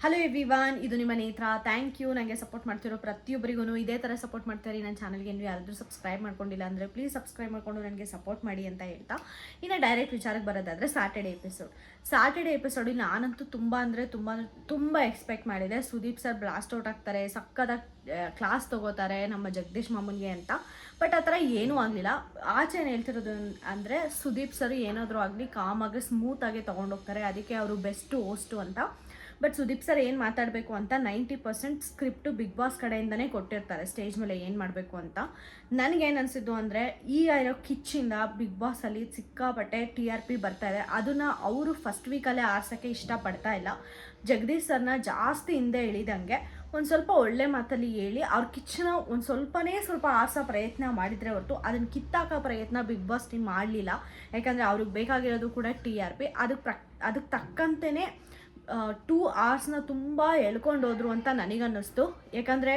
Hello everyone, ಇದು ನಿಮ್ಮ ನೇತ್ರ. ಥ್ಯಾಂಕ್ ಯು ನನಗೆ ಸಪೋರ್ಟ್ ಮಾಡ್ತಿರೋ ಪ್ರತಿಯೊಬ್ಬರಿಗೂ ಇದೇ ಥರ ಸಪೋರ್ಟ್ ಮಾಡ್ತಾರೆ. ನನ್ನ ಚಾನಲ್ಗೆ ನೀವು ಯಾರಾದರೂ ಸಬ್ಸ್ಕ್ರೈಬ್ ಮಾಡ್ಕೊಂಡಿಲ್ಲ ಅಂದರೆ ಪ್ಲೀಸ್ ಸಬ್ಸ್ಕ್ರೈಬ್ ಮಾಡಿಕೊಂಡು ನನಗೆ ಸಪೋರ್ಟ್ ಮಾಡಿ ಅಂತ ಹೇಳ್ತಾ, ಇನ್ನು ಡೈರೆಕ್ಟ್ ವಿಚಾರಕ್ಕೆ ಬರೋದಾದರೆ ಸ್ಯಾಟರ್ಡೇ ಎಪಿಸೋಡಿಗೆ ನಾನಂತೂ ತುಂಬ ಎಕ್ಸ್ಪೆಕ್ಟ್ ಮಾಡಿದೆ. ಸುದೀಪ್ ಸರ್ ಬ್ಲಾಸ್ಟ್ ಔಟ್ ಆಗ್ತಾರೆ, ಸಕ್ಕದ ಕ್ಲಾಸ್ ತೊಗೋತಾರೆ ನಮ್ಮ ಜಗದೀಶ್ ಮಾಮನ್ಗೆ ಅಂತ. ಬಟ್ ಆ ಥರ ಏನೂ ಆಗಲಿಲ್ಲ. ಆಚೆ ಏನು ಹೇಳ್ತಿರೋದು ಅಂದರೆ ಸುದೀಪ್ ಸರ್ ಏನಾದರೂ ಆಗಲಿ ಕಾಮಾಗಿ ಸ್ಮೂತಾಗಿ ತೊಗೊಂಡೋಗ್ತಾರೆ. ಅದಕ್ಕೆ ಅವರು ಬೆಸ್ಟ್ ಹೋಸ್ಟು ಅಂತ. ಬಟ್ ಸುದೀಪ್ ಸರ್ ಏನು ಮಾತಾಡಬೇಕು ಅಂತ 90% ಸ್ಕ್ರಿಪ್ಟು ಬಿಗ್ ಬಾಸ್ ಕಡೆಯಿಂದನೇ ಕೊಟ್ಟಿರ್ತಾರೆ, ಸ್ಟೇಜ್ ಮೇಲೆ ಏನು ಮಾಡಬೇಕು ಅಂತ. ನನಗೇನು ಅನಿಸಿದ್ದು ಅಂದರೆ, ಈಗ ಇರೋ ಕಿಚ್ಚಿಂದ ಬಿಗ್ ಬಾಸಲ್ಲಿ ಸಿಕ್ಕಾಪಟ್ಟೆ TRP ಬರ್ತಾ ಇದೆ. ಅದನ್ನು ಅವರು ಫಸ್ಟ್ ವೀಕಲ್ಲೇ ಆರ್ಸೋಕ್ಕೆ ಇಷ್ಟಪಡ್ತಾ ಇಲ್ಲ. ಜಗದೀಶ್ ಸರ್ನ ಜಾಸ್ತಿ ಹಿಂದೆ ಇಳಿದಂಗೆ ಒಂದು ಸ್ವಲ್ಪ ಒಳ್ಳೆ ಮಾತಲ್ಲಿ ಹೇಳಿ ಅವ್ರ ಕಿಚ್ಚನ ಒಂದು ಸ್ವಲ್ಪ ಆರ್ಸೋ ಪ್ರಯತ್ನ ಮಾಡಿದರೆ ಹೊರತು ಅದನ್ನು ಕಿತ್ತಾಕೋ ಪ್ರಯತ್ನ ಬಿಗ್ ಬಾಸ್ ಟೀಮ್ ಮಾಡಲಿಲ್ಲ. ಯಾಕಂದರೆ ಅವ್ರಿಗೆ ಬೇಕಾಗಿರೋದು ಕೂಡ TRP. ಅದಕ್ಕೆ ತಕ್ಕಂತೆಯೇ 2 hours ತುಂಬ ಎಳ್ಕೊಂಡು ಹೋದ್ರು ಅಂತ ನನಗನ್ನಿಸ್ತು. ಯಾಕಂದರೆ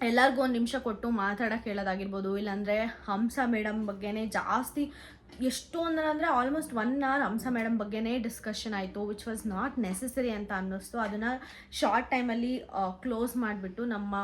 ಎಲ್ಲರಿಗೂ ಒಂದು ನಿಮಿಷ ಕೊಟ್ಟು ಮಾತಾಡೋಕ್ಕೆ ಹೇಳೋದಾಗಿರ್ಬೋದು, ಇಲ್ಲಾಂದರೆ ಹಂಸ ಮೇಡಮ್ ಬಗ್ಗೆನೇ ಜಾಸ್ತಿ ಎಷ್ಟೊಂದು ಆಲ್ಮೋಸ್ಟ್ 1 hour ಹಂಸ ಮೇಡಮ್ ಬಗ್ಗೆನೇ ಡಿಸ್ಕಷನ್ ಆಯಿತು, ವಿಚ್ ವಾಸ್ ನಾಟ್ ನೆಸೆಸರಿ ಅಂತ ಅನ್ನಿಸ್ತು. ಅದನ್ನು ಶಾರ್ಟ್ ಟೈಮಲ್ಲಿ ಕ್ಲೋಸ್ ಮಾಡಿಬಿಟ್ಟು ನಮ್ಮ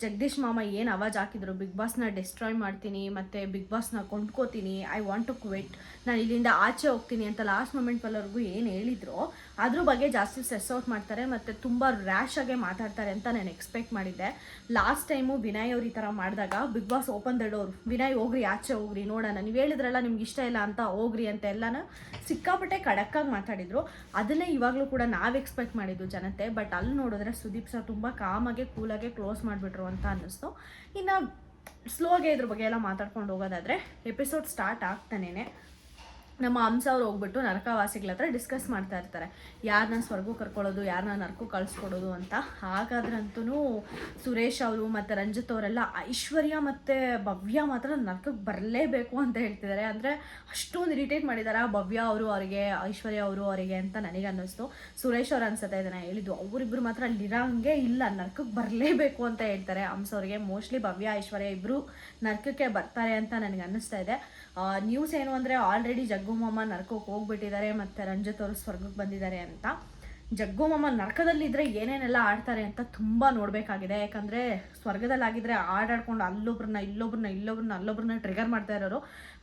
ಜಗದೀಶ್ ಮಾಮ ಏನು ಅವಾಜ್ ಹಾಕಿದ್ರು, ಬಿಗ್ ಬಾಸ್ನ ಡಿಸ್ಟ್ರಾಯ್ ಮಾಡ್ತೀನಿ ಮತ್ತು ಬಿಗ್ ಬಾಸ್ನ ಕೊಂಡ್ಕೋತೀನಿ, ಐ ವಾಂಟ್ ಟು ಕ್ವಿಟ್, ನಾನು ಇಲ್ಲಿಂದ ಆಚೆ ಹೋಗ್ತೀನಿ ಅಂತ ಲಾಸ್ಟ್ ಮೊಮೆಂಟ್ವರೆಗೂ ಏನು ಹೇಳಿದ್ರು ಅದ್ರ ಬಗ್ಗೆ ಜಾಸ್ತಿ ಸ್ಟ್ರೆಸ್ ಔಟ್ ಮಾಡ್ತಾರೆ ಮತ್ತು ತುಂಬ ರ್ಯಾಶ್ ಆಗಿ ಮಾತಾಡ್ತಾರೆ ಅಂತ ನಾನು ಎಕ್ಸ್ಪೆಕ್ಟ್ ಮಾಡಿದ್ದೆ. ಲಾಸ್ಟ್ ಟೈಮು ವಿನಯ್ ಅವ್ರು ಈ ಥರ ಮಾಡಿದಾಗ Bigg Boss open the door, Vinay ಹೋಗ್ರಿ, ಆಚೆ ಹೋಗ್ರಿ, ನೋಡೋಣ, ನೀವು ಹೇಳಿದ್ರಲ್ಲ ನಿಮ್ಗೆ ಇಷ್ಟ ಇಲ್ಲ ಅಂತ ಹೋಗ್ರಿ ಅಂತ ಎಲ್ಲನೂ ಸಿಕ್ಕಾಪಟ್ಟೆ ಖಡಕ್ಕಾಗಿ ಮಾತಾಡಿದರು. ಅದನ್ನೇ ಇವಾಗಲೂ ಕೂಡ ನಾವು ಎಕ್ಸ್ಪೆಕ್ಟ್ ಮಾಡಿದ್ದು ಜನತೆ. ಬಟ್ ಅಲ್ಲಿ ನೋಡಿದ್ರೆ ಸುದೀಪ್ ಸರ್ ತುಂಬ ಕಾಮಾಗೆ ಕೂಲಾಗೆ ಕ್ಲೋಸ್ ಮಾಡಿಬಿಟ್ರು ಅಂತ ಅನ್ನಿಸ್ತು. ಇನ್ನು ಸ್ಲೋಗೆ ಇದ್ರ ಬಗ್ಗೆ ಎಲ್ಲ ಮಾತಾಡ್ಕೊಂಡು ಹೋಗೋದಾದರೆ, ಎಪಿಸೋಡ್ ಸ್ಟಾರ್ಟ್ ಆಗ್ತಾನೇ ನಮ್ಮ ಹಂಸ ಅವ್ರು ಹೋಗ್ಬಿಟ್ಟು ನರಕವಾಸಿಗಳ ಹತ್ರ ಡಿಸ್ಕಸ್ ಮಾಡ್ತಾ ಇರ್ತಾರೆ, ಯಾರನ್ನ ಸ್ವರ್ಗು ಕರ್ಕೊಳ್ಳೋದು, ಯಾರನ್ನ ನರಕು ಕಳಿಸ್ಕೊಡೋದು ಅಂತ. ಹಾಗಾದ್ರಂತೂ ಸುರೇಶ್ ಅವರು ಮತ್ತು ರಂಜಿತ್ ಅವರೆಲ್ಲ ಐಶ್ವರ್ಯ ಮತ್ತು ಭವ್ಯ ಮಾತ್ರ ನರಕಕ್ಕೆ ಬರಲೇಬೇಕು ಅಂತ ಹೇಳ್ತಿದ್ದಾರೆ. ಅಂದರೆ ಅಷ್ಟೊಂದು ಇರಿಟೇಟ್ ಮಾಡಿದ್ದಾರೆ ಭವ್ಯ ಅವರು ಅವರಿಗೆ, ಐಶ್ವರ್ಯ ಅವರು ಅವರಿಗೆ ಅಂತ ನನಗೆ ಅನ್ನಿಸ್ತು. ಸುರೇಶ್ ಅವ್ರು ಅನ್ಸುತ್ತೆ ಇದನ್ನು ಹೇಳಿದ್ದು, ಅವರಿಬ್ಬರು ಮಾತ್ರ ಅಲ್ಲಿರೋಂಗೆ ಇಲ್ಲ, ನರಕಕ್ಕೆ ಬರಲೇಬೇಕು ಅಂತ ಹೇಳ್ತಾರೆ ಹಂಸ ಅವರಿಗೆ. ಮೋಸ್ಟ್ಲಿ ಭವ್ಯ ಐಶ್ವರ್ಯ ಇಬ್ಬರು ನರಕಕ್ಕೆ ಬರ್ತಾರೆ ಅಂತ ನನಗೆ ಅನ್ನಿಸ್ತಾ ಇದೆ. ನ್ಯೂಸ್ ಏನು ಅಂದರೆ, ಆಲ್ರೆಡಿ ಜಗ್ಗು ಮಾಮ ನರಕಕ್ಕೆ ಹೋಗ್ಬಿಟ್ಟಿದ್ದಾರೆ ಮತ್ತು ರಂಜಿತ್ ಅವರು ಸ್ವರ್ಗಕ್ಕೆ ಬಂದಿದ್ದಾರೆ ಅಂತ. ಜಗ್ಗು ಮಾಮ ನರಕದಲ್ಲಿದ್ದರೆ ಏನೇನೆಲ್ಲ ಆಡ್ತಾರೆ ಅಂತ ತುಂಬ ನೋಡಬೇಕಾಗಿದೆ. ಯಾಕಂದರೆ ಸ್ವರ್ಗದಲ್ಲಾಗಿದ್ದರೆ ಆಡಾಡ್ಕೊಂಡು ಅಲ್ಲೊಬ್ರನ್ನ ಟ್ರಿಗರ್ ಮಾಡ್ತಾ ಇರೋರು.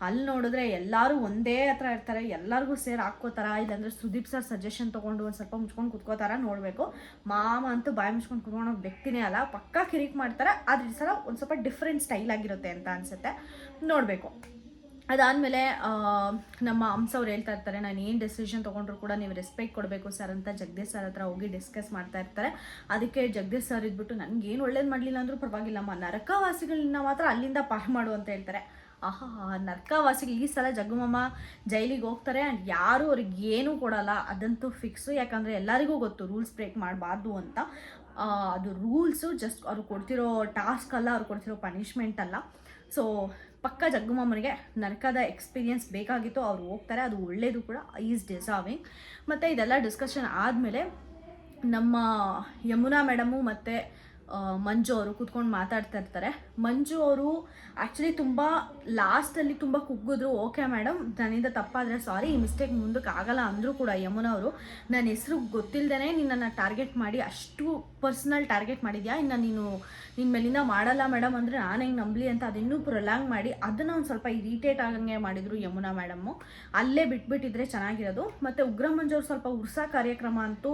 ಅಲ್ಲಿ ನೋಡಿದ್ರೆ ಎಲ್ಲರೂ ಒಂದೇ ಹತ್ರ ಇರ್ತಾರೆ, ಎಲ್ಲರಿಗೂ ಸೇರಿ ಹಾಕ್ಕೋತಾರ, ಇಲ್ಲಾಂದರೆ ಸುದೀಪ್ ಸರ್ ಸಜೆಷನ್ ತೊಗೊಂಡು ಒಂದು ಸ್ವಲ್ಪ ಮುಚ್ಕೊಂಡು ಕುತ್ಕೋತಾರ, ನೋಡಬೇಕು. ಮಾಮ ಅಂತೂ ಬಾಯಿ ಮುಚ್ಕೊಂಡು ಕುತ್ಕೊಳ್ಳೋ ವ್ಯಕ್ತಿನೇ ಅಲ್ಲ, ಪಕ್ಕಾ ಕಿರಿಕ್ ಮಾಡ್ತಾರೆ. ಆದರೆ ಈ ಸಲ ಒಂದು ಸ್ವಲ್ಪ ಡಿಫ್ರೆಂಟ್ ಸ್ಟೈಲ್ ಆಗಿರುತ್ತೆ ಅಂತ ಅನಿಸುತ್ತೆ, ನೋಡಬೇಕು. ಅದಾದಮೇಲೆ ನಮ್ಮ ಹಂಸ ಅವ್ರು ಹೇಳ್ತಾ ಇರ್ತಾರೆ, ನಾನು ಏನು ಡೆಸಿಷನ್ ತೊಗೊಂಡ್ರು ಕೂಡ ನೀವು ರೆಸ್ಪೆಕ್ಟ್ ಕೊಡಬೇಕು ಸರ್ ಅಂತ ಜಗದೀಶ್ ಸರ್ ಹತ್ರ ಹೋಗಿ ಡಿಸ್ಕಸ್ ಮಾಡ್ತಾ ಇರ್ತಾರೆ. ಅದಕ್ಕೆ ಜಗದೀಶ್ ಸರ್ ಇದ್ಬಿಟ್ಟು, ನನಗೇನು ಒಳ್ಳೇದು ಮಾಡಲಿಲ್ಲ ಅಂದರೂ ಪರವಾಗಿಲ್ಲಮ್ಮ, ನರಕವಾಸಿಗಳನ್ನ ಮಾತ್ರ ಅಲ್ಲಿಂದ ಪಾರು ಮಾಡು ಅಂತ ಹೇಳ್ತಾರೆ. ನರಕವಾಸಿಗಳು ಈ ಸಲ ಜಗ್ಗುಮಮ್ಮ ಜೈಲಿಗೆ ಹೋಗ್ತಾರೆ. ಆ್ಯಂಡ್ ಯಾರೂ ಅವ್ರಿಗೆ ಏನೂ ಕೊಡಲ್ಲ, ಅದಂತೂ ಫಿಕ್ಸು. ಯಾಕಂದರೆ ಎಲ್ಲರಿಗೂ ಗೊತ್ತು ರೂಲ್ಸ್ ಬ್ರೇಕ್ ಮಾಡಬಾರ್ದು ಅಂತ. ಅದು ರೂಲ್ಸು, ಜಸ್ಟ್ ಅವ್ರು ಕೊಡ್ತಿರೋ ಟಾಸ್ಕ್ ಅಲ್ಲ, ಅವ್ರು ಕೊಡ್ತಿರೋ ಪನಿಷ್ಮೆಂಟ್ ಅಲ್ಲ. ಸೊ ಪಕ್ಕ ಜಗ್ಗುಮಮ್ಮನಿಗೆ ನರಕದ ಎಕ್ಸ್ಪೀರಿಯನ್ಸ್ ಬೇಕಾಗಿತ್ತು, ಅವ್ರು ಹೋಗ್ತಾರೆ, ಅದು ಒಳ್ಳೆಯದು ಕೂಡ, ಈಸ್ ಡಿಸರ್ವಿಂಗ್. ಮತ್ತು ಇದೆಲ್ಲ ಡಿಸ್ಕಷನ್ ಆದಮೇಲೆ ನಮ್ಮ ಯಮುನಾ ಮೇಡಮು ಮತ್ತು ಮಂಜು ಅವರು ಕೂತ್ಕೊಂಡು ಮಾತಾಡ್ತಾ ಇರ್ತಾರೆ. ಮಂಜು ಅವರು ಆ್ಯಕ್ಚುಲಿ ತುಂಬ ಲಾಸ್ಟಲ್ಲಿ ತುಂಬ ಕುಗ್ಗಿದ್ರು. ಓಕೆ ಮೇಡಮ್, ನನ್ನಿಂದ ತಪ್ಪಾದರೆ ಸಾರಿ, ಈ ಮಿಸ್ಟೇಕ್ ಮುಂದಕ್ಕೆ ಆಗಲ್ಲ ಅಂದರೂ ಕೂಡ ಯಮುನಾ ಅವರು, ನನ್ನ ಹೆಸರು ಗೊತ್ತಿಲ್ಲದೇ ನಿನ್ನನ್ನು ಟಾರ್ಗೆಟ್ ಮಾಡಿ ಅಷ್ಟು ಪರ್ಸ್ನಲ್ ಟಾರ್ಗೆಟ್ ಮಾಡಿದ್ಯಾ, ಇನ್ನು ನಿನ್ನ ಮೇಲಿಂದ ಮಾಡಲ್ಲ ಮೇಡಮ್ ಅಂದರೆ ನಾನು ಹೆಂಗೆ ನಂಬಲಿ ಅಂತ ಅದನ್ನೂ ಪ್ರೊಲಾಂಗ್ ಮಾಡಿ ಅದನ್ನು ಒಂದು ಸ್ವಲ್ಪ ಇರಿಟೇಟ್ ಆಗಂಗೆ ಮಾಡಿದರು ಯಮುನಾ ಮೇಡಮ್ಮು. ಅಲ್ಲೇ ಬಿಟ್ಬಿಟ್ಟಿದ್ರೆ ಚೆನ್ನಾಗಿರೋದು. ಮತ್ತು ಉಗ್ರ ಮಂಜು ಅವ್ರು ಸ್ವಲ್ಪ ಉರ್ಸಾ ಕಾರ್ಯಕ್ರಮ ಅಂತೂ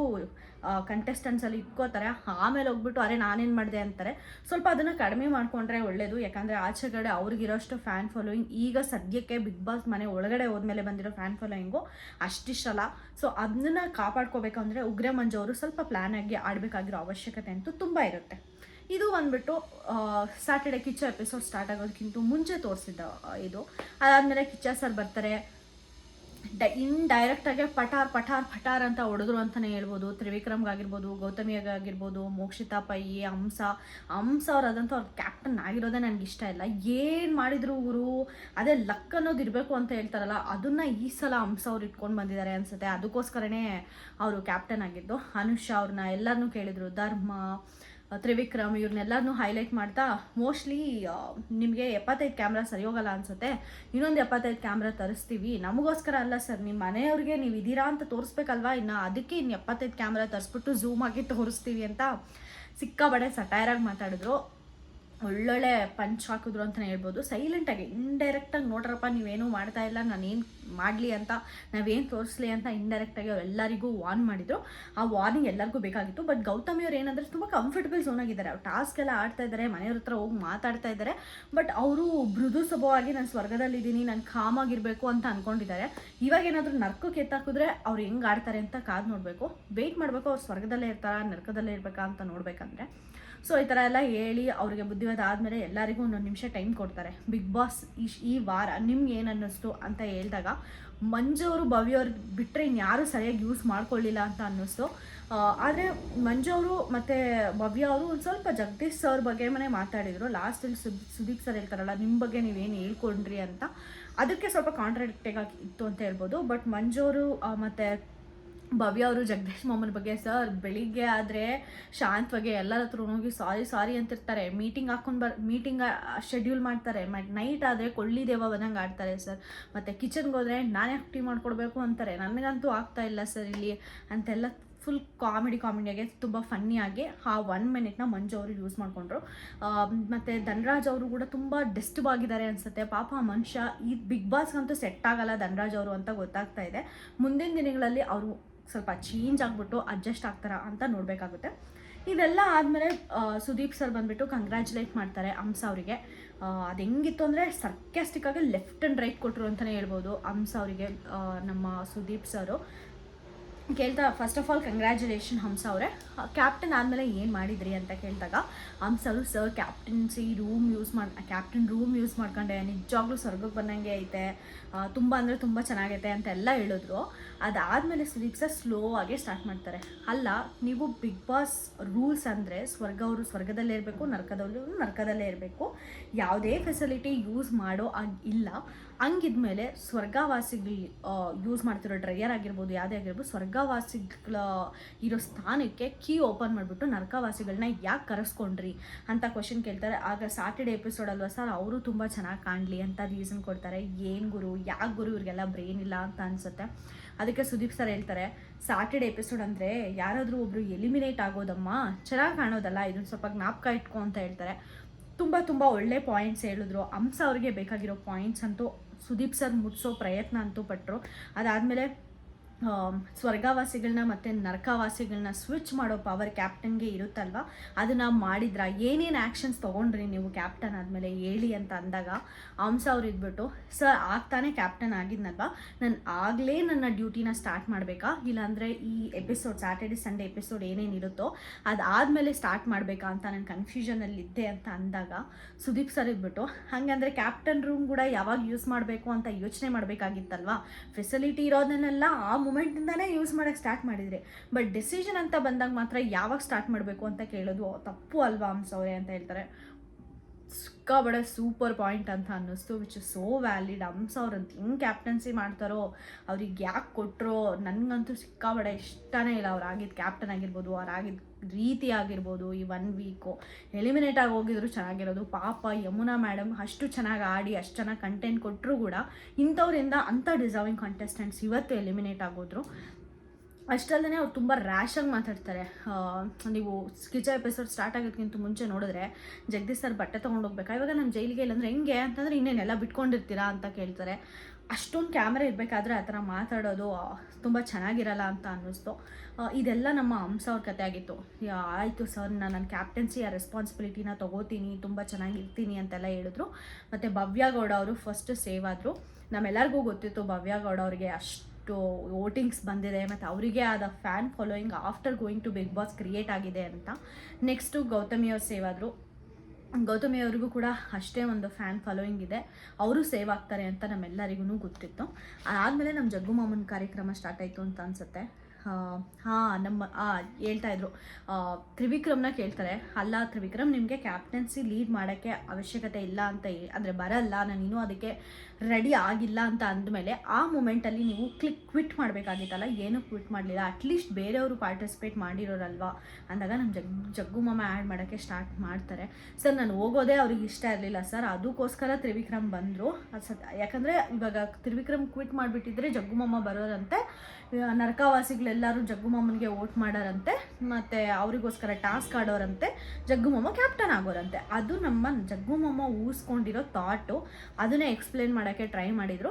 ಕಂಟೆಸ್ಟೆಂಟ್ಸಲ್ಲಿ ಇಟ್ಕೋತಾರೆ. ಆಮೇಲೆ ಹೋಗ್ಬಿಟ್ಟು ಅರೆ ನಾನೇನು ಮಾಡಿದೆ ಅಂತಾರೆ. ಸ್ವಲ್ಪ ಅದನ್ನು ಕಡಿಮೆ ಮಾಡಿಕೊಂಡ್ರೆ ಒಳ್ಳೆಯದು. ಯಾಕಂದರೆ ಆಚೆಗಡೆ ಅವ್ರಿಗಿರೋಷ್ಟು ಫ್ಯಾನ್ ಫಾಲೋಯಿಂಗ್ ಈಗ ಸದ್ಯಕ್ಕೆ ಬಿಗ್ ಬಾಸ್ ಮನೆ ಒಳಗಡೆ ಹೋದ್ಮೇಲೆ ಬಂದಿರೋ ಫ್ಯಾನ್ ಫಾಲೋಯಿಂಗು ಅಷ್ಟಿಷ್ಟಲ್ಲ. ಸೊ ಅದನ್ನ ಕಾಪಾಡ್ಕೋಬೇಕು ಅಂದರೆ ಉಗ್ರ ಮಂಜು ಅವರು ಸ್ವಲ್ಪ ಪ್ಲ್ಯಾನ್ ಆಗಿ ಆಡಬೇಕಾಗಿರೋ ಅವಶ್ಯಕತೆ ಅಂತೂ ತುಂಬ ಇರುತ್ತೆ. ಇದು ಬಂದ್ಬಿಟ್ಟು ಸ್ಯಾಟರ್ಡೆ ಕಿಚ್ಚ ಎಪಿಸೋಡ್ ಸ್ಟಾರ್ಟ್ ಆಗೋದಕ್ಕಿಂತ ಮುಂಚೆ ತೋರಿಸಿದ್ದ ಇದು. ಅದಾದಮೇಲೆ ಕಿಚ್ಚ ಸರ್ ಬರ್ತಾರೆ, ಇಂಡೈರೆಕ್ಟಾಗೆ ಪಟಾರ್ ಅಂತ ಹೊಡೆದ್ರು ಅಂತಲೇ ಹೇಳ್ಬೋದು. ತ್ರಿವಿಕ್ರಮ್ಗಾಗಿರ್ಬೋದು, ಗೌತಮಿಯಾಗಿರ್ಬೋದು, ಮೋಕ್ಷಿತಾ ಪೈ, ಹಂಸ ಅವ್ರು ಅದಂತೂ ಅವ್ರ ಕ್ಯಾಪ್ಟನ್ ಆಗಿರೋದೇ ನನಗೆ ಇಷ್ಟ ಇಲ್ಲ. ಏನು ಮಾಡಿದ್ರು ಇವರು, ಅದೇ ಲಕ್ ಅನ್ನೋದು ಇರಬೇಕು ಅಂತ ಹೇಳ್ತಾರಲ್ಲ, ಅದನ್ನು ಈ ಸಲ ಹಂಸ ಅವ್ರು ಇಟ್ಕೊಂಡು ಬಂದಿದ್ದಾರೆ ಅನಿಸುತ್ತೆ. ಅದಕ್ಕೋಸ್ಕರನೇ ಅವರು ಕ್ಯಾಪ್ಟನ್ ಆಗಿದ್ದು. ಅನುಷಾ ಅವ್ರನ್ನ ಎಲ್ಲರನ್ನೂ ಕೇಳಿದರು, ಧರ್ಮ ತ್ರಿವಿಕ್ರಮ್ ಇವ್ರನ್ನೆಲ್ಲನೂ ಹೈಲೈಟ್ ಮಾಡ್ತಾ ಮೋಸ್ಟ್ಲಿ ನಿಮಗೆ 75 ಕ್ಯಾಮ್ರಾ ಸರಿ ಹೋಗಲ್ಲ ಅನಿಸುತ್ತೆ, ಇನ್ನೊಂದು 75 ಕ್ಯಾಮ್ರಾ ತರಿಸ್ತೀವಿ, ನಮಗೋಸ್ಕರ ಅಲ್ಲ ಸರ್, ನಿಮ್ಮ ಮನೆಯವ್ರಿಗೆ ನೀವು ಇದ್ದೀರಾ ಅಂತ ತೋರಿಸ್ಬೇಕಲ್ವಾ, ಇನ್ನು ಅದಕ್ಕೆ ಇನ್ನು 75 ಕ್ಯಾಮ್ರಾ ತರಿಸ್ಬಿಟ್ಟು ಝೂಮ್ ಆಗಿ ತೋರಿಸ್ತೀವಿ ಅಂತ ಸಿಕ್ಕಾಬಡೆ ಸಟೈರಾಗಿ ಮಾತಾಡಿದ್ರು. ಒಳ್ಳೊಳ್ಳೆ ಪಂಚ್ ಹಾಕಿದ್ರು ಅಂತಲೇ ಹೇಳ್ಬೋದು. ಸೈಲೆಂಟಾಗಿ ಇಂಡೈರೆಕ್ಟಾಗಿ ನೋಡ್ರಪ್ಪ ನೀವೇನು ಮಾಡ್ತಾ ಇಲ್ಲ, ನಾನೇನು ಮಾಡಲಿ ಅಂತ, ನಾವೇನು ತೋರಿಸ್ಲಿ ಅಂತ ಇಂಡೈರೆಕ್ಟಾಗಿ ಅವರೆಲ್ಲರಿಗೂ ವಾರ್ನ್ ಮಾಡಿದರು. ಆ ವಾರ್ನಿಂಗ್ ಎಲ್ಲರಿಗೂ ಬೇಕಾಗಿತ್ತು. ಬಟ್ ಗೌತಮಿ ಅವ್ರು ಏನಂದರೆ ತುಂಬ ಕಂಫರ್ಟಬಲ್ ಝೋನ್ ಆಗಿದ್ದಾರೆ. ಅವ್ರು ಟಾಸ್ಕ್ ಎಲ್ಲ ಆಡ್ತಾ ಇದ್ದಾರೆ, ಮನೆಯವ್ರ ಹತ್ರ ಹೋಗಿ ಮಾತಾಡ್ತಾ ಇದ್ದಾರೆ. ಬಟ್ ಅವರು ಮೃದು ಸ್ವಭಾವವಾಗಿ ನಾನು ಸ್ವರ್ಗದಲ್ಲಿದ್ದೀನಿ, ನಾನು ಕಾಮಾಗಿರಬೇಕು ಅಂತ ಅಂದ್ಕೊಂಡಿದ್ದಾರೆ. ಇವಾಗ ಏನಾದರೂ ನರ್ಕಕ್ಕೆ ಎತ್ತಾಕಿದ್ರೆ ಅವ್ರು ಹೆಂಗೆ ಆಡ್ತಾರೆ ಅಂತ ಕಾದು ನೋಡಬೇಕು, ವೆಯ್ಟ್ ಮಾಡಬೇಕು. ಅವ್ರು ಸ್ವರ್ಗದಲ್ಲೇ ಇರ್ತಾರಾ ನರ್ಕದಲ್ಲೇ ಇರಬೇಕಾ ಅಂತ ನೋಡಬೇಕಂದ್ರೆ. ಸೊ ಈ ಥರ ಎಲ್ಲ ಹೇಳಿ ಅವ್ರಿಗೆ ಬುದ್ಧಿವಾದ ಆದಮೇಲೆ ಎಲ್ಲರಿಗೂ ಒಂದೊಂದು ನಿಮಿಷ ಟೈಮ್ ಕೊಡ್ತಾರೆ. ಬಿಗ್ ಬಾಸ್ ಈ ವಾರ ನಿಮ್ಗೆ ಏನು ಅನ್ನಿಸ್ತು ಅಂತ ಹೇಳಿದಾಗ ಮಂಜು ಅವರು ಭವ್ಯ ಅವ್ರು ಬಿಟ್ಟರೆ ಇನ್ಯಾರೂ ಸರಿಯಾಗಿ ಯೂಸ್ ಮಾಡ್ಕೊಳ್ಳಿಲ್ಲ ಅಂತ ಅನ್ನಿಸ್ತು. ಆದರೆ ಮಂಜು ಅವರು ಮತ್ತು ಭವ್ಯ ಅವರು ಒಂದು ಸ್ವಲ್ಪ ಜಗದೀಶ್ ಸರ್ ಬಗ್ಗೆ ಮಾತಾಡಿದರು. ಲಾಸ್ಟಲ್ಲಿ ಸುದೀಪ್ ಸರ್ ಹೇಳ್ತಾರಲ್ಲ, ನಿಮ್ಮ ಬಗ್ಗೆ ನೀವೇನು ಹೇಳ್ಕೊಂಡ್ರಿ ಅಂತ, ಅದಕ್ಕೆ ಸ್ವಲ್ಪ ಕಾಂಟ್ರಾಡಿಕ್ಟಿಂಗ್ ಆಗಿ ಇತ್ತು ಅಂತ ಹೇಳ್ಬೋದು. ಬಟ್ ಮಂಜು ಅವರು ಮತ್ತು ಭವ್ಯ ಅವರು ಜಗದೀಶ್ ಮಾಮನ ಬಗ್ಗೆ, ಸರ್ ಬೆಳಿಗ್ಗೆ ಆದರೆ ಶಾಂತವಾಗಿ ಎಲ್ಲರ ಹತ್ರ ಹೋಗಿ ಸಾರಿ ಅಂತಿರ್ತಾರೆ, ಮೀಟಿಂಗ್ ಶೆಡ್ಯೂಲ್ ಮಾಡ್ತಾರೆ, ನೈಟ್ ಆದರೆ ಕೊಳ್ಳಿ ದೇವ ಬಂದಂಗೆ ಆಡ್ತಾರೆ ಸರ್, ಮತ್ತು ಕಿಚನ್ಗೆ ಹೋದರೆ ನಾನೇ ಟೀ ಮಾಡ್ಕೊಡ್ಬೇಕು ಅಂತಾರೆ, ನನಗಂತೂ ಆಗ್ತಾ ಇಲ್ಲ ಸರ್ ಇಲ್ಲಿ ಅಂತೆಲ್ಲ ಫುಲ್ ಕಾಮಿಡಿಯಾಗಿ ತುಂಬ ಫನ್ನಿಯಾಗಿ ಆ 1 ಮಿನಿಟ್ನ ಮಂಜು ಅವರು ಯೂಸ್ ಮಾಡಿಕೊಂಡ್ರು. ಮತ್ತು ಧನರಾಜ್ ಅವರು ಕೂಡ ತುಂಬ ಡಿಸ್ಟರ್ಬ್ ಆಗಿದ್ದಾರೆ ಅನಿಸುತ್ತೆ. ಪಾಪ ಮನುಷ್ಯ ಈ ಬಿಗ್ ಬಾಸ್ಗಂತೂ ಸೆಟ್ ಆಗಲ್ಲ ಧನರಾಜ್ ಅವರು ಅಂತ ಗೊತ್ತಾಗ್ತಾ ಇದೆ. ಮುಂದಿನ ದಿನಗಳಲ್ಲಿ ಅವರು ಸ್ವಲ್ಪ ಚೇಂಜ್ ಆಗಿಬಿಟ್ಟು ಅಡ್ಜಸ್ಟ್ ಆಗ್ತಾರಾ ಅಂತ ನೋಡಬೇಕಾಗುತ್ತೆ. ಇದೆಲ್ಲ ಆದಮೇಲೆ ಸುದೀಪ್ ಸರ್ ಬಂದುಬಿಟ್ಟು ಕಂಗ್ರ್ಯಾಚುಲೇಟ್ ಮಾಡ್ತಾರೆ ಹಂಸ ಅವರಿಗೆ. ಅದು ಹೆಂಗಿತ್ತು ಅಂದರೆ ಸರ್ಕ್ಯಾಸ್ಟಿಕ್ಕಾಗಿ ಲೆಫ್ಟ್ ಆ್ಯಂಡ್ ರೈಟ್ ಕೊಟ್ಟರು ಅಂತಲೇ ಹೇಳ್ಬೋದು ಹಂಸ ಅವರಿಗೆ. ನಮ್ಮ ಸುದೀಪ್ ಸರು ಕೇಳ್ತಾ ಫಸ್ಟ್ ಆಫ್ ಆಲ್ ಕಂಗ್ರ್ಯಾಚುಲೇಷನ್ ಹಂಸ ಅವರೇ, ಕ್ಯಾಪ್ಟನ್ ಆದಮೇಲೆ ಏನು ಮಾಡಿದ್ರಿ ಅಂತ ಕೇಳಿದಾಗ ಹಂಸ ಅವರು ಸರ್ ಕ್ಯಾಪ್ಟನ್ ರೂಮ್ ಯೂಸ್ ಮಾಡ್ಕೊಂಡೆ, ನಿಜವಾಗ್ಲೂ ಸ್ವರ್ಗಕ್ಕೆ ಬಂದಂಗೆ ಐತೆ, ತುಂಬ ಅಂದರೆ ತುಂಬ ಚೆನ್ನಾಗೈತೆ ಅಂತೆಲ್ಲ ಹೇಳಿದ್ರು. ಅದಾದಮೇಲೆ ಸುದೀಪ್ ಸರ್ ಸ್ಲೋ ಆಗಿ ಸ್ಟಾರ್ಟ್ ಮಾಡ್ತಾರೆ, ಅಲ್ಲ ನೀವು ಬಿಗ್ ಬಾಸ್ ರೂಲ್ಸ್ ಅಂದರೆ ಅವರು ಸ್ವರ್ಗದಲ್ಲೇ ಇರಬೇಕು, ನರ್ಕದಲ್ಲೇ ಇರಬೇಕು, ಯಾವುದೇ ಫೆಸಿಲಿಟಿ ಯೂಸ್ ಮಾಡೋ ಇಲ್ಲ. ಹಂಗಿದ್ಮೇಲೆ ಸ್ವರ್ಗವಾಸಿಗಳು ಯೂಸ್ ಮಾಡ್ತಿರೋ ಡ್ರೈಯರ್ ಆಗಿರ್ಬೋದು, ಯಾವುದೇ ಆಗಿರ್ಬೋದು, ಸ್ವರ್ಗವಾಸಿಗಳ ಇರೋ ಸ್ಥಾನಕ್ಕೆ ಕೀ ಓಪನ್ ಮಾಡಿಬಿಟ್ಟು ನರ್ಕವಾಸಿಗಳನ್ನ ಯಾಕೆ ಕರೆಸ್ಕೊಂಡ್ರಿ ಅಂತ ಕ್ವಶನ್ ಕೇಳ್ತಾರೆ. ಆಗ ಸಾಟರ್ಡೆ ಎಪಿಸೋಡ್ ಅಲ್ವಾ ಸರ್, ಅವರು ತುಂಬ ಚೆನ್ನಾಗಿ ಕಾಣಲಿ ಅಂತ ರೀಸನ್ ಕೊಡ್ತಾರೆ. ಏನು ಗುರು, ಯಾಕೆ ಗುರು ಇವ್ರಿಗೆಲ್ಲ ಬ್ರೈನ್ ಇಲ್ಲ ಅಂತ ಅನಿಸುತ್ತೆ. ಅದಕ್ಕೆ ಸುದೀಪ್ ಸರ್ ಹೇಳ್ತಾರೆ, ಸಾಟರ್ಡೆ ಎಪಿಸೋಡ್ ಅಂದರೆ ಯಾರಾದರೂ ಒಬ್ಬರು ಎಲಿಮಿನೇಟ್ ಆಗೋದಮ್ಮ, ಚೆನ್ನಾಗಿ ಕಾಣೋದಲ್ಲ, ಇದನ್ನು ಸ್ವಲ್ಪ ಜ್ಞಾಪಕ ಇಟ್ಕೊ ಅಂತ ಹೇಳ್ತಾರೆ. ತುಂಬ ಒಳ್ಳೆ ಪಾಯಿಂಟ್ಸ್ ಹೇಳಿದ್ರು. ಹಂಸ ಅವ್ರಿಗೆ ಬೇಕಾಗಿರೋ ಪಾಯಿಂಟ್ಸ್ ಅಂತೂ ಸುದೀಪ್ ಸರ್ ಮುಟ್ಸೋ ಪ್ರಯತ್ನ ಅಂತೂ ಪಟ್ಟರು. ಅದಾದಮೇಲೆ ಸ್ವರ್ಗವಾಸಿಗಳನ್ನ ಮತ್ತು ನರಕವಾಸಿಗಳನ್ನ ಸ್ವಿಚ್ ಮಾಡೋ ಪವರ್ ಕ್ಯಾಪ್ಟನ್ಗೆ ಇರುತ್ತಲ್ವ, ಅದನ್ನು ಮಾಡಿದ್ರ, ಏನೇನು ಆ್ಯಕ್ಷನ್ಸ್ ತೊಗೊಂಡ್ರಿ ನೀವು ಕ್ಯಾಪ್ಟನ್ ಆದಮೇಲೆ ಹೇಳಿ ಅಂತ ಅಂದಾಗ ಹಂಸ ಅವ್ರು ಇದ್ಬಿಟ್ಟು, ಸರ್ ಆಗ್ತಾನೆ ಕ್ಯಾಪ್ಟನ್ ಆಗಿದ್ನಲ್ವ, ನಾನು ಆಗಲೇ ನನ್ನ ಡ್ಯೂಟಿನ ಸ್ಟಾರ್ಟ್ ಮಾಡಬೇಕಾ, ಇಲ್ಲಾಂದರೆ ಈ ಎಪಿಸೋಡ್ ಸ್ಯಾಟರ್ಡೆ ಸಂಡೇ ಎಪಿಸೋಡ್ ಏನೇನಿರುತ್ತೋ ಅದಾದಮೇಲೆ ಸ್ಟಾರ್ಟ್ ಮಾಡಬೇಕಾ ಅಂತ ನಾನು ಕನ್ಫ್ಯೂಷನಲ್ಲಿದ್ದೆ ಅಂತ ಅಂದಾಗ ಸುದೀಪ್ ಸರ್ ಇದ್ಬಿಟ್ಟು, ಹಾಗಂದರೆ ಕ್ಯಾಪ್ಟನ್ ರೂಮ್ ಕೂಡ ಯಾವಾಗ ಯೂಸ್ ಮಾಡಬೇಕು ಅಂತ ಯೋಚನೆ ಮಾಡಬೇಕಾಗಿತ್ತಲ್ವ, ಫೆಸಿಲಿಟಿ ಇರೋದನ್ನೆಲ್ಲ ಆ ಮೂಮೆಂಟಿಂದಾನೇ ಯೂಸ್ ಮಾಡೋಕ್ಕೆ ಸ್ಟಾರ್ಟ್ ಮಾಡಿದ್ರಿ, ಬಟ್ ಡೆಸಿಷನ್ ಅಂತ ಬಂದಾಗ ಮಾತ್ರ ಯಾವಾಗ ಸ್ಟಾರ್ಟ್ ಮಾಡಬೇಕು ಅಂತ ಕೇಳೋದು ತಪ್ಪು ಅಲ್ವಾ ಹಂಸ ಅವರೇ ಅಂತ ಹೇಳ್ತಾರೆ. ಸಿಕ್ಕಾಬಡೆ ಸೂಪರ್ ಪಾಯಿಂಟ್ ಅಂತ ಅನ್ನಿಸ್ತು, ವಿಚ್ ಇಸ್ ಸೋ ವ್ಯಾಲಿಡ್. ಹಂಸ ಅವ್ರಂತ ಹೆಂಗೆ ಕ್ಯಾಪ್ಟನ್ಸಿ ಮಾಡ್ತಾರೋ, ಅವ್ರಿಗೆ ಯಾಕೆ ಕೊಟ್ಟರೋ, ನನಗಂತೂ ಸಿಕ್ಕಾಬಡೆ ಇಷ್ಟನೇ ಇಲ್ಲ. ಅವ್ರು ಆಗಿದ್ದು ಕ್ಯಾಪ್ಟನ್ ಆಗಿರ್ಬೋದು, ಅವ್ರು ಆಗಿದ್ದು ರೀತಿ ಆಗಿರ್ಬೋದು, ಈ 1 ವೀಕು ಎಲಿಮಿನೇಟ್ ಆಗಿ ಹೋಗಿದ್ರು ಚೆನ್ನಾಗಿರೋದು. ಪಾಪ ಯಮುನಾ ಮೇಡಮ್ ಅಷ್ಟು ಚೆನ್ನಾಗಿ ಆಡಿ ಅಷ್ಟು ಚೆನ್ನಾಗಿ ಕಂಟೆಂಟ್ ಕೊಟ್ಟರು ಕೂಡ ಇಂಥವ್ರಿಂದ ಅಂಥ ಡಿಸರ್ವಿಂಗ್ ಕಂಟೆಸ್ಟೆಂಟ್ಸ್ ಇವತ್ತು ಎಲಿಮಿನೇಟ್ ಆಗೋದ್ರು. ಅಷ್ಟಲ್ಲದೆ ಅವ್ರು ತುಂಬ ರ್ಯಾಶಾಗಿ ಮಾತಾಡ್ತಾರೆ. ನೀವು ಕಿಚ ಎಪಿಸೋಡ್ ಸ್ಟಾರ್ಟ್ ಆಗೋದಕ್ಕಿಂತ ಮುಂಚೆ ನೋಡಿದ್ರೆ ಜಗದೀಶ್ ಸರ್ ಬಟ್ಟೆ ತೊಗೊಂಡೋಗ್ಬೇಕಾ, ಇವಾಗ ನಾನು ಜೈಲಿಗೆ ಇಲ್ಲಾಂದ್ರೆ ಹೆಂಗೆ ಅಂತಂದರೆ ಇನ್ನೇನೆಲ್ಲ ಬಿಟ್ಕೊಂಡಿರ್ತೀರಾ ಅಂತ ಕೇಳ್ತಾರೆ. ಅಷ್ಟೊಂದು ಕ್ಯಾಮ್ರಾ ಇರಬೇಕಾದ್ರೆ ಆ ಥರ ಮಾತಾಡೋದು ತುಂಬ ಚೆನ್ನಾಗಿರಲ್ಲ ಅಂತ ಅನ್ನಿಸ್ತು. ಇದೆಲ್ಲ ನಮ್ಮ ಹಂಸ ಅವ್ರ ಕತೆ ಆಗಿತ್ತು. ಆಯಿತು ಸರ್, ನಾನು ಕ್ಯಾಪ್ಟನ್ಸಿ ಆ ರೆಸ್ಪಾನ್ಸಿಬಿಲಿಟಿನ ತೊಗೋತೀನಿ, ತುಂಬ ಚೆನ್ನಾಗಿರ್ತೀನಿ ಅಂತೆಲ್ಲ ಹೇಳಿದ್ರು. ಮತ್ತು ಭವ್ಯ ಗೌಡ ಅವರು ಫಸ್ಟ್ ಸೇವ್ ಆದರು. ನಮ್ಮೆಲ್ಲರಿಗೂ ಗೊತ್ತಿತ್ತು ಭವ್ಯ ಗೌಡ ಅವರಿಗೆ ಅಷ್ಟು ವೋಟಿಂಗ್ಸ್ ಬಂದಿದೆ ಮತ್ತು ಅವರಿಗೆ ಆದ fan following after going to Bigg Boss create ಆಗಿದೆ ಅಂತ. ನೆಕ್ಸ್ಟು ಗೌತಮಿ ಅವ್ರು ಸೇವ್ ಆದರು. ಗೌತಮಿ ಅವ್ರಿಗೂ ಕೂಡ ಅಷ್ಟೇ ಒಂದು ಫ್ಯಾನ್ ಫಾಲೋಯಿಂಗ್ ಇದೆ, ಅವರು ಸೇವ್ ಆಗ್ತಾರೆ ಅಂತ ನಮ್ಮೆಲ್ಲರಿಗೂ ಗೊತ್ತಿತ್ತು. ಆದಮೇಲೆ ನಮ್ಮ ಜಗ್ಗು ಮಾಮನ ಕಾರ್ಯಕ್ರಮ ಸ್ಟಾರ್ಟ್ ಆಯಿತು ಅಂತ ಅನಿಸುತ್ತೆ. ಹೇಳ್ತಾ ಇದ್ರು, ತ್ರಿವಿಕ್ರಮ್ನ ಕೇಳ್ತಾರೆ, ಅಲ್ಲ ತ್ರಿವಿಕ್ರಮ್ ನಿಮಗೆ ಕ್ಯಾಪ್ಟನ್ಸಿ ಲೀಡ್ ಮಾಡೋಕ್ಕೆ ಅವಶ್ಯಕತೆ ಇಲ್ಲ ಅಂತ ಅಂದರೆ ಬರಲ್ಲ, ನಾನು ಇನ್ನೂ ಅದಕ್ಕೆ ರೆಡಿ ಆಗಿಲ್ಲ ಅಂತ ಅಂದಮೇಲೆ ಆ ಮೂಮೆಂಟಲ್ಲಿ ನೀವು ಕ್ವಿಟ್ ಮಾಡಬೇಕಾಗಿತ್ತಲ್ಲ, ಏನೂ ಕ್ವಿಟ್ ಮಾಡಲಿಲ್ಲ. ಅಟ್ಲೀಸ್ಟ್ ಬೇರೆಯವರು ಪಾರ್ಟಿಸಿಪೇಟ್ ಮಾಡಿರೋರಲ್ವಾ ಅಂದಾಗ ನಮ್ಮ ಜಗ್ಗು ಮಾಮ ಆ್ಯಡ್ ಮಾಡೋಕ್ಕೆ ಸ್ಟಾರ್ಟ್ ಮಾಡ್ತಾರೆ. ಸರ್ ನಾನು ಹೋಗೋದೇ ಅವ್ರಿಗೆ ಇಷ್ಟ ಇರಲಿಲ್ಲ ಸರ್, ಅದಕ್ಕೋಸ್ಕರ ತ್ರಿವಿಕ್ರಮ್ ಬಂದರು. ಯಾಕಂದರೆ ಇವಾಗ ತ್ರಿವಿಕ್ರಮ್ ಕ್ವಿಟ್ ಮಾಡಿಬಿಟ್ಟಿದ್ರೆ ಜಗ್ಗು ಮಾಮ ಬರೋರಂತೆ, ನರಕವಾಸಿಗಳೆಲ್ಲರೂ ಜಗ್ಗು ಮಾಮನಿಗೆ ವೋಟ್ ಮಾಡೋರಂತೆ, ಮತ್ತು ಅವರಿಗೋಸ್ಕರ ಟಾಸ್ಕ್ ಆಡೋರಂತೆ, ಜಗ್ಗು ಮಾಮ ಕ್ಯಾಪ್ಟನ್ ಆಗೋರಂತೆ. ಅದು ನಮ್ಮ ಜಗ್ಗು ಮಾಮ ಊಹಿಸ್ಕೊಂಡಿರೋ ಥಾಟು. ಅದನ್ನೇ ಎಕ್ಸ್ಪ್ಲೇನ್ ಮಾಡೋಕ್ಕೆ ಟ್ರೈ ಮಾಡಿದರು.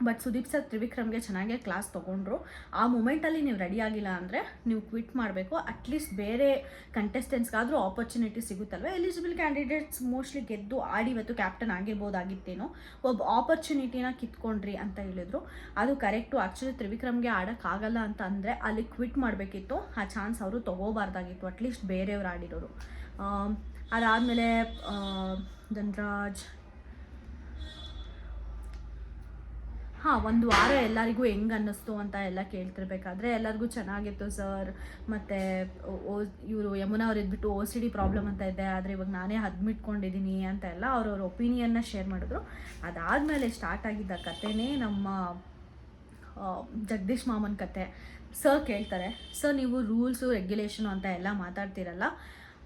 ಬಟ್ ಸುದೀಪ್ ಸರ್ ತ್ರಿವಿಕ್ರಮ್ಗೆ ಚೆನ್ನಾಗೇ ಕ್ಲಾಸ್ ತೊಗೊಂಡ್ರು. ಆ ಮೂಮೆಂಟಲ್ಲಿ ನೀವು ರೆಡಿ ಆಗಿಲ್ಲ ಅಂದರೆ ನೀವು ಕ್ವಿಟ್ ಮಾಡಬೇಕು. ಅಟ್ಲೀಸ್ಟ್ ಬೇರೆ ಕಂಟೆಸ್ಟೆಂಟ್ಸ್ಗಾದರೂ ಆಪರ್ಚುನಿಟಿ ಸಿಗುತ್ತಲ್ವ. ಎಲಿಜಿಬಲ್ ಕ್ಯಾಂಡಿಡೇಟ್ಸ್ ಮೋಸ್ಟ್ಲಿ ಗೆದ್ದು ಆಡಿ ಇವತ್ತು ಕ್ಯಾಪ್ಟನ್ ಆಗಿರ್ಬೋದಾಗಿತ್ತೇನೋ, ಒಬ್ಬ ಆಪರ್ಚುನಿಟಿನ ಕಿತ್ಕೊಂಡ್ರಿ ಅಂತ ಹೇಳಿದ್ರು. ಅದು ಕರೆಕ್ಟು. ಆ್ಯಕ್ಚುಲಿ ತ್ರಿವಿಕ್ರಮ್ಗೆ ಆಡೋಕ್ಕಾಗಲ್ಲ ಅಂತ ಅಂದರೆ ಅಲ್ಲಿ ಕ್ವಿಟ್ ಮಾಡಬೇಕಿತ್ತು. ಆ ಚಾನ್ಸ್ ಅವರು ತೊಗೋಬಾರ್ದಾಗಿತ್ತು, ಅಟ್ಲೀಸ್ಟ್ ಬೇರೆಯವ್ರು ಆಡಿರೋರು. ಅದಾದಮೇಲೆ ಧನ್ರಾಜ್ ಒಂದು ವಾರ ಎಲ್ಲರಿಗೂ ಹೆಂಗೆ ಅನ್ನಿಸ್ತು ಅಂತ ಎಲ್ಲ ಕೇಳ್ತಿರ್ಬೇಕಾದ್ರೆ ಎಲ್ಲರಿಗೂ ಚೆನ್ನಾಗಿತ್ತು ಸರ್. ಮತ್ತು ಇವರು ಯಮುನಾ ಅವ್ರು ಇದ್ಬಿಟ್ಟು OCD ಪ್ರಾಬ್ಲಮ್ ಅಂತ ಇದೆ, ಆದರೆ ಇವಾಗ ನಾನೇ ಅಡ್ಮಿಟ್ಕೊಂಡಿದ್ದೀನಿ ಅಂತ ಎಲ್ಲ ಅವ್ರವ್ರ ಒಪಿನಿಯನ್ನ ಶೇರ್ ಮಾಡಿದ್ರು. ಅದಾದಮೇಲೆ ಸ್ಟಾರ್ಟ್ ಆಗಿದ್ದ ಕಥೆನೇ ನಮ್ಮ ಜಗದೀಶ್ ಮಾಮನ್ ಕತೆ. ಸರ್ ಕೇಳ್ತಾರೆ, ಸರ್ ನೀವು ರೂಲ್ಸು ರೆಗ್ಯುಲೇಷನು ಅಂತ ಎಲ್ಲ ಮಾತಾಡ್ತಿರಲ್ಲ,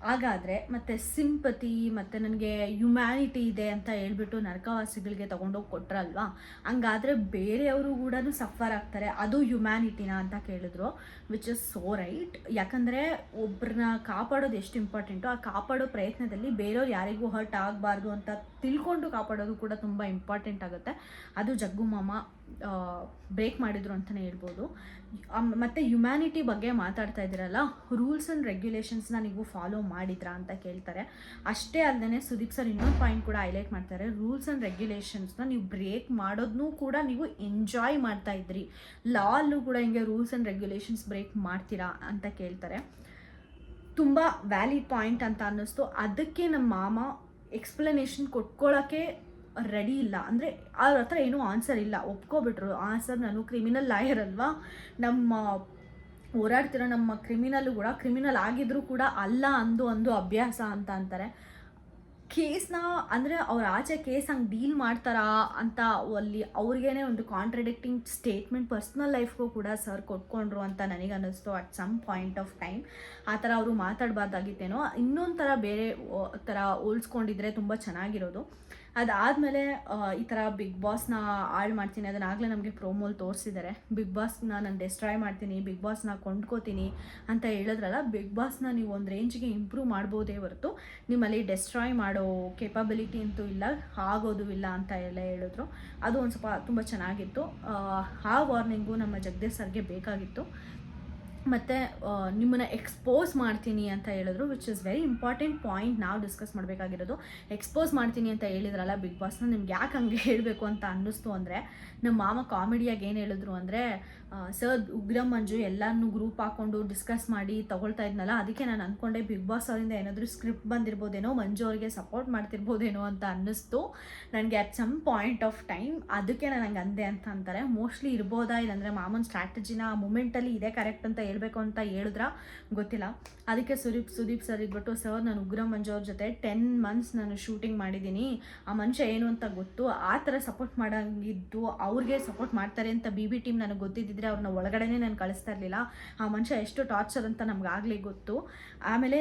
ಹಾಗಾದರೆ ಮತ್ತು ಸಿಂಪತಿ ಮತ್ತು ನನಗೆ ಹ್ಯುಮ್ಯಾನಿಟಿ ಇದೆ ಅಂತ ಹೇಳ್ಬಿಟ್ಟು ನರಕವಾಸಿಗಳಿಗೆ ತೊಗೊಂಡೋಗಿ ಕೊಟ್ರಲ್ವಾ, ಹಂಗಾದರೆ ಬೇರೆಯವರು ಕೂಡ ಸಫರ್ ಆಗ್ತಾರೆ, ಅದು ಹ್ಯುಮ್ಯಾನಿಟಿನ ಅಂತ ಕೇಳಿದ್ರು. Which is so right. ಯಾಕಂದರೆ ಒಬ್ಬರನ್ನ ಕಾಪಾಡೋದು ಎಷ್ಟು ಇಂಪಾರ್ಟೆಂಟು, ಆ ಕಾಪಾಡೋ ಪ್ರಯತ್ನದಲ್ಲಿ ಬೇರೆಯವ್ರು ಯಾರಿಗೂ ಹರ್ಟ್ ಆಗಬಾರ್ದು ಅಂತ ತಿಳ್ಕೊಂಡು ಕಾಪಾಡೋದು ಕೂಡ ತುಂಬ ಇಂಪಾರ್ಟೆಂಟ್ ಆಗುತ್ತೆ. ಅದು ಜಗ್ಗು ಮಾಮ ಬ್ರೇಕ್ ಮಾಡಿದ್ರು ಅಂತಲೇ ಹೇಳ್ಬೋದು. ಮತ್ತು ಹ್ಯುಮ್ಯಾನಿಟಿ ಬಗ್ಗೆ ಮಾತಾಡ್ತಾ ಇದ್ದೀರಲ್ಲ, ರೂಲ್ಸ್ ಆ್ಯಂಡ್ ರೆಗ್ಯುಲೇಷನ್ಸ್ನ ನೀವು ಫಾಲೋ ಮಾಡಿದ್ರಾ ಅಂತ ಕೇಳ್ತಾರೆ. ಅಷ್ಟೇ ಅಲ್ಲದೆ ಸುದೀಪ್ ಸರ್ ಇನ್ನೊಂದು ಪಾಯಿಂಟ್ ಕೂಡ ಹೈಲೈಟ್ ಮಾಡ್ತಾರೆ. ರೂಲ್ಸ್ ಆ್ಯಂಡ್ ರೆಗ್ಯುಲೇಷನ್ಸ್ನ ನೀವು ಬ್ರೇಕ್ ಮಾಡೋದನ್ನೂ ಕೂಡ ನೀವು ಎಂಜಾಯ್ ಮಾಡ್ತಾ ಇದ್ರಿ, ಲಾ ಅಲ್ಲೂ ಕೂಡ ಹಿಂಗೆ ರೂಲ್ಸ್ ಆ್ಯಂಡ್ ರೆಗ್ಯುಲೇಷನ್ಸ್ ಬ್ರೇಕ್ ಮಾಡ್ತೀರಾ ಅಂತ ಕೇಳ್ತಾರೆ. ತುಂಬ ವ್ಯಾಲಿಡ್ ಪಾಯಿಂಟ್ ಅಂತ ಅನ್ನಿಸ್ತು. ಅದಕ್ಕೆ ನಮ್ಮ ಮಾಮ ಎಕ್ಸ್ಪ್ಲನೇಷನ್ ಕೊಟ್ಕೊಳ್ಳೋಕ್ಕೆ ರೆಡಿ ಇಲ್ಲ. ಅಂದರೆ ಅವ್ರ ಹತ್ರ ಏನೂ ಆನ್ಸರ್ ಇಲ್ಲ, ಒಪ್ಕೊಬಿಟ್ರು. ಸರ್ ನಾನು ಕ್ರಿಮಿನಲ್ ಲಾಯರ್ ಅಲ್ವಾ, ನಮ್ಮ ಹೋರಾಡ್ತಿರೋ ನಮ್ಮ ಕ್ರಿಮಿನಲ್ಲು ಕೂಡ ಕ್ರಿಮಿನಲ್ ಆಗಿದ್ರೂ ಕೂಡ ಅಲ್ಲ ಅಂದು ಅಭ್ಯಾಸ ಅಂತ ಅಂತಾರೆ. ಕೇಸ್ನ ಅಂದರೆ ಅವ್ರ ಆಚೆ ಕೇಸ್ ಹಂಗೆ ಡೀಲ್ ಮಾಡ್ತಾರಾ ಅಂತ ಅಲ್ಲಿ ಅವ್ರಿಗೇನೆ ಒಂದು ಕಾಂಟ್ರಡಿಕ್ಟಿಂಗ್ ಸ್ಟೇಟ್ಮೆಂಟ್ ಪರ್ಸ್ನಲ್ ಲೈಫ್ಗೂ ಕೂಡ ಸರ್ ಕೊಟ್ಕೊಂಡ್ರು ಅಂತ ನನಗನ್ನಿಸ್ತು at some point of time. ಆ ಥರ ಅವರು ಮಾತಾಡಬಾರ್ದಾಗಿತ್ತೇನೋ, ಇನ್ನೊಂದು ಥರ ಬೇರೆ ಥರ ಹೋಲ್ಸ್ಕೊಂಡಿದ್ರೆ ತುಂಬ ಚೆನ್ನಾಗಿರೋದು. ಅದಾದಮೇಲೆ ಈ ಥರ ಬಿಗ್ ಬಾಸ್ನ ಹಾಳು ಮಾಡ್ತೀನಿ, ಅದನ್ನಾಗಲೇ ನಮಗೆ ಪ್ರೋಮೋಲ್ ತೋರಿಸಿದ್ದಾರೆ. ಬಿಗ್ ಬಾಸ್ನ ನಾನು ಡೆಸ್ಟ್ರಾಯ್ ಮಾಡ್ತೀನಿ, ಬಿಗ್ ಬಾಸ್ನ ಕೊಂಡ್ಕೋತೀನಿ ಅಂತ ಹೇಳಿದ್ರಲ್ಲ. ಬಿಗ್ ಬಾಸ್ನ ನೀವು ಒಂದು ರೇಂಜ್ಗೆ ಇಂಪ್ರೂವ್ ಮಾಡ್ಬೋದೇ ಹೊರತು ನಿಮ್ಮಲ್ಲಿ ಡೆಸ್ಟ್ರಾಯ್ ಮಾಡೋ ಕೇಪಬಿಲಿಟಿ ಅಂತೂ ಇಲ್ಲ, ಆಗೋದು ಇಲ್ಲ ಅಂತ ಎಲ್ಲ ಹೇಳಿದ್ರು. ಅದು ಒಂದು ಸ್ವಲ್ಪ ತುಂಬ ಚೆನ್ನಾಗಿತ್ತು. ಆ ವಾರ್ನಿಂಗು ನಮ್ಮ ಜಗದೀಶ್ ಸರ್ಗೆ ಬೇಕಾಗಿತ್ತು. ಮತ್ತು ನಿಮ್ಮನ್ನು ಎಕ್ಸ್ಪೋಸ್ ಮಾಡ್ತೀನಿ ಅಂತ ಹೇಳಿದ್ರು, which is very important point ನಾವು ಡಿಸ್ಕಸ್ ಮಾಡಬೇಕಾಗಿರೋದು. ಎಕ್ಸ್ಪೋಸ್ ಮಾಡ್ತೀನಿ ಅಂತ ಹೇಳಿದ್ರಲ್ಲ ಬಿಗ್ ಬಾಸ್ನ, ನಿಮ್ಗೆ ಯಾಕೆ ಹಂಗೆ ಹೇಳಬೇಕು ಅಂತ ಅನ್ನಿಸ್ತು ಅಂದರೆ, ನಮ್ಮ ಮಾಮ ಕಾಮಿಡಿಯಾಗಿ ಏನು ಹೇಳಿದ್ರು ಅಂದರೆ, ಸರ್ ಉಗ್ರಂ ಮಂಜು ಎಲ್ಲರನ್ನೂ ಗ್ರೂಪ್ ಹಾಕ್ಕೊಂಡು ಡಿಸ್ಕಸ್ ಮಾಡಿ ತೊಗೊಳ್ತಾ ಇದ್ನಲ್ಲ, ಅದಕ್ಕೆ ನಾನು ಅಂದ್ಕೊಂಡೆ ಬಿಗ್ ಬಾಸ್ ಅವರಿಂದ ಏನಾದರೂ ಸ್ಕ್ರಿಪ್ಟ್ ಬಂದಿರ್ಬೋದೇನೋ, ಮಂಜು ಅವರಿಗೆ ಸಪೋರ್ಟ್ ಮಾಡ್ತಿರ್ಬೋದೇನೋ ಅಂತ ಅನ್ನಿಸ್ತು ನನಗೆ at some point of time. ಅದಕ್ಕೆ ನಾನು ಹಂಗೆ ಅಂದೆ ಅಂತ ಅಂತಾರೆ. ಮೋಸ್ಟ್ಲಿ ಇರ್ಬೋದಾ, ಇಲ್ಲಾಂದರೆ ಮಾಮನ ಸ್ಟ್ರಾಟಜಿನ ಆ ಮೂಮೆಂಟಲ್ಲಿ ಇದೇ ಕರೆಕ್ಟ್ ಅಂತ ಹೇಳಬೇಕು ಅಂತ ಹೇಳಿದ್ರ ಗೊತ್ತಿಲ್ಲ. ಅದಕ್ಕೆ ಸುದೀಪ್ ಸರ್ ಇದ್ಬಿಟ್ಟು, ಸರ್ ನಾನು ಉಗ್ರಂ ಮಂಜು ಅವ್ರ ಜೊತೆ 10 months ನಾನು ಶೂಟಿಂಗ್ ಮಾಡಿದ್ದೀನಿ, ಆ ಮನುಷ್ಯ ಏನು ಅಂತ ಗೊತ್ತು, ಆ ಥರ ಸಪೋರ್ಟ್ ಮಾಡೋಂಗಿದ್ದು ಅವ್ರಿಗೆ ಸಪೋರ್ಟ್ ಮಾಡ್ತಾರೆ ಅಂತ BB ಟೀಮ್ ನನಗೆ ಗೊತ್ತಿದ್ದಿದ್ರೆ ಅವ್ರನ್ನ ಒಳಗಡೆನೇ ನಾನು ಕಳಿಸ್ತಾ ಇರಲಿಲ್ಲ. ಆ ಮನುಷ್ಯ ಎಷ್ಟು ಟಾರ್ಚರ್ ಅಂತ ನಮಗಾಗಲೇ ಗೊತ್ತು. ಆಮೇಲೆ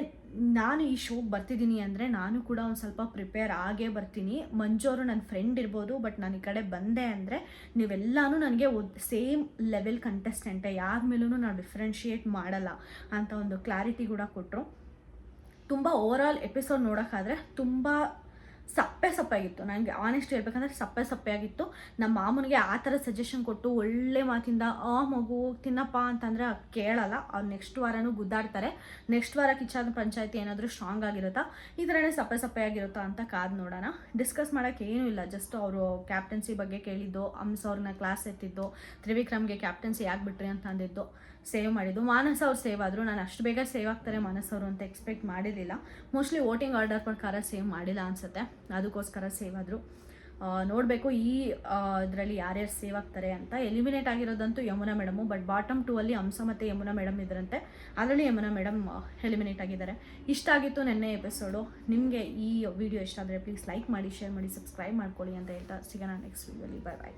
ನಾನು ಈ ಶೋಗೆ ಬರ್ತಿದ್ದೀನಿ ಅಂದರೆ ನಾನು ಕೂಡ ಒಂದು ಸ್ವಲ್ಪ ಪ್ರಿಪೇರ್ ಆಗೇ ಬರ್ತೀನಿ. ಮಂಜು ಅವರು ನನ್ನ ಫ್ರೆಂಡ್ ಇರ್ಬೋದು, ಬಟ್ ನಾನು ಈ ಕಡೆ ಬಂದೆ ಅಂದರೆ ನೀವೆಲ್ಲನೂ ನನಗೆ ಸೇಮ್ ಲೆವೆಲ್ ಕಂಟೆಸ್ಟೆಂಟೇ, ಯಾರ ಮೇಲೂ ನಾವು ಡಿಫ್ರೆನ್ಷಿಯೇಟ್ ಮಾಡಲ್ಲ ಅಂತ ಒಂದು ಕ್ಲಾರಿಟಿ ಕೂಡ ಕೊಟ್ಟರು. ತುಂಬ ಓವರಾಲ್ ಎಪಿಸೋಡ್ ನೋಡೋಕ್ಕಾದರೆ ತುಂಬ ಸಪ್ಪೆಯಾಗಿತ್ತು. ನನಗೆ ಆನೆಸ್ಟ್ ಹೇಳ್ಬೇಕಂದ್ರೆ ಸಪ್ಪೆಯಾಗಿತ್ತು. ನಮ್ಮ ಮಾಮನಿಗೆ ಆ ಥರ ಸಜೆಷನ್ ಕೊಟ್ಟು ಒಳ್ಳೆ ಮಾತಿಂದ ಮಗು ತಿನ್ನಪ್ಪ ಅಂತಂದರೆ ಕೇಳಲ್ಲ. ಅವ್ರು ನೆಕ್ಸ್ಟ್ ವಾರನೂ ಗುದ್ದಾಡ್ತಾರೆ. ನೆಕ್ಸ್ಟ್ ವಾರ ಕಿಚನ್ ಪಂಚಾಯತಿ ಏನಾದರೂ ಸ್ಟ್ರಾಂಗ್ ಆಗಿರುತ್ತಾ, ಈ ಥರನೇ ಸಪ್ಪೆಯಾಗಿರುತ್ತಾ ಅಂತ ಕಾದು ನೋಡೋಣ. ಡಿಸ್ಕಸ್ ಮಾಡೋಕ್ಕೆ ಏನೂ ಇಲ್ಲ, ಜಸ್ಟ್ ಅವರು ಕ್ಯಾಪ್ಟನ್ಸಿ ಬಗ್ಗೆ ಕೇಳಿದ್ದು, ಹಂಸ ಅವ್ರನ್ನ ಕ್ಲಾಸ್ ಎತ್ತಿದ್ದು, ತ್ರಿವಿಕ್ರಮ್ಗೆ ಕ್ಯಾಪ್ಟನ್ಸಿ ಯಾಕೆ ಬಿಟ್ರಿ ಅಂತ ಅಂದಿದ್ದು, ಸೇವ್ ಮಾಡಿದ್ದು. ಮಾನಸ್ ಅವ್ರು ಸೇವ್ ಆದರು. ನಾನು ಅಷ್ಟು ಬೇಗ ಸೇವ್ ಆಗ್ತಾರೆ ಮಾನಸ್ ಅವರು ಅಂತ ಎಕ್ಸ್ಪೆಕ್ಟ್ ಮಾಡಿರಲಿಲ್ಲ. ಮೋಸ್ಟ್ಲಿ ವೋಟಿಂಗ್ ಆರ್ಡರ್ ಪ್ರಕಾರ ಸೇವ್ ಮಾಡಿಲ್ಲ ಅನಿಸುತ್ತೆ, ಅದಕ್ಕೋಸ್ಕರ ಸೇವ್ ಆದರು. ನೋಡಬೇಕು ಈ ಇದರಲ್ಲಿ ಯಾರ್ಯಾರು ಸೇವ್ ಆಗ್ತಾರೆ ಅಂತ. ಎಲಿಮಿನೇಟ್ ಆಗಿರೋದಂತೂ ಯಮುನಾ ಮೇಡಮು, ಬಟ್ ಬಾಟಮ್ 2 ಅಲ್ಲಿ ಹಂಸ ಮತ್ತು ಯಮುನಾ ಮೇಡಮ್ ಇದ್ರಂತೆ, ಅದರಲ್ಲಿ ಯಮುನಾ ಮೇಡಮ್ ಎಲಿಮಿನೇಟ್ ಆಗಿದ್ದಾರೆ. ಇಷ್ಟ ಆಗಿತ್ತು ನೆನ್ನೆ ಎಪಿಸೋಡು. ನಿಮಗೆ ಈ ವಿಡಿಯೋ ಇಷ್ಟ ಆದರೆ ಪ್ಲೀಸ್ ಲೈಕ್ ಮಾಡಿ, ಶೇರ್ ಮಾಡಿ, ಸಬ್ಸ್ಕ್ರೈಬ್ ಮಾಡ್ಕೊಳ್ಳಿ ಅಂತ ಹೇಳ್ತಾ ಸಿಗೋಣ ನೆಕ್ಸ್ಟ್ ವಿಡಿಯೋಲಿ. ಬಾಯ್ ಬಾಯ್.